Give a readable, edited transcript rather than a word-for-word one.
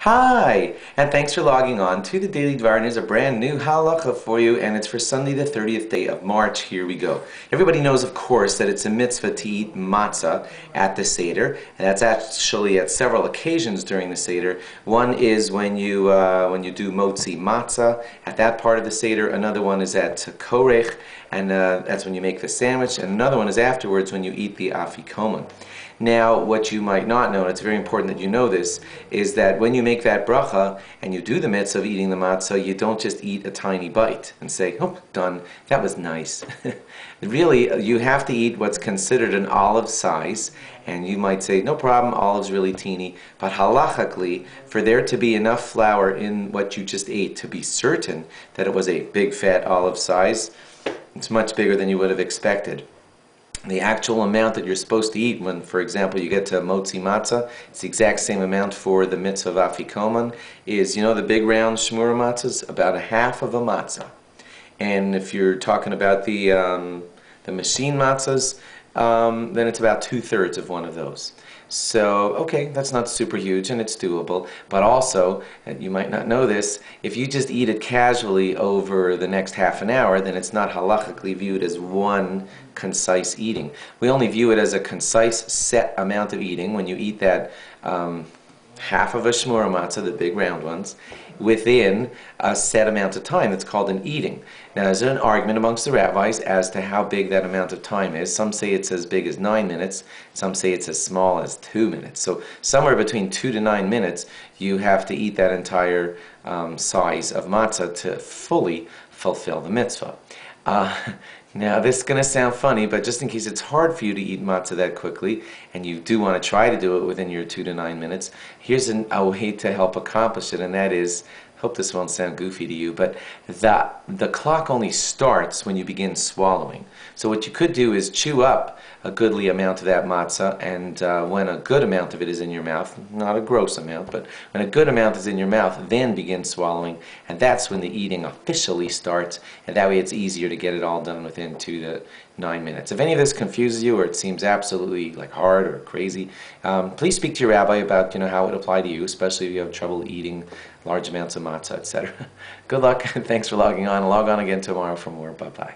Hi, and thanks for logging on to the Daily Dvar. There's a brand new Halacha for you, and it's for Sunday the 30th day of March. Here we go. Everybody knows, of course, that it's a mitzvah to eat matzah at the Seder, and that's actually at several occasions during the Seder. One is when you do motzi matzah at that part of the Seder. Another one is at korech, and that's when you make the sandwich. And another one is afterwards when you eat the afikoman. Now, what you might not know, and it's very important that you know this, is that when you make that bracha and you do the mitzvah of eating the matzah, you don't just eat a tiny bite and say, oh, done, that was nice. Really, you have to eat what's considered an olive size, and you might say, no problem, olive's really teeny, but halachically, for there to be enough flour in what you just ate to be certain that it was a big fat olive size, it's much bigger than you would have expected. The actual amount that you're supposed to eat when, for example, you get to motzi matzah, it's the exact same amount for the mitzvah of afikoman, is, you know, the big round shmura matzahs, about a half of a matzah. And if you're talking about the machine matzahs, then it's about 2/3 of one of those. So, okay, that's not super huge and it's doable, but also, and you might not know this, if you just eat it casually over the next half an hour, then it's not halachically viewed as one concise eating. We only view it as a concise set amount of eating when you eat that half of a shmura matzah, the big round ones, within a set amount of time. That's called an eating. Now, there's an argument amongst the rabbis as to how big that amount of time is. Some say it's as big as 9 minutes. Some say it's as small as 2 minutes. So somewhere between 2 to 9 minutes, you have to eat that entire size of matzah to fully fulfill the mitzvah. Now, this is going to sound funny, but just in case it's hard for you to eat matzah that quickly, and you do want to try to do it within your 2 to 9 minutes, here's a way to help accomplish it, and that is, I hope this won't sound goofy to you, but the clock only starts when you begin swallowing. So what you could do is chew up a goodly amount of that matzah, and when a good amount of it is in your mouth, not a gross amount, but when a good amount is in your mouth, then begin swallowing, and that's when the eating officially starts, and that way it's easier to get it all done within 2 to 9 minutes. If any of this confuses you or it seems absolutely like hard or crazy, please speak to your rabbi about how it would apply to you, especially if you have trouble eating large amounts of matzah, etc. Good luck, and thanks for logging on. Log on again tomorrow for more. Bye-bye.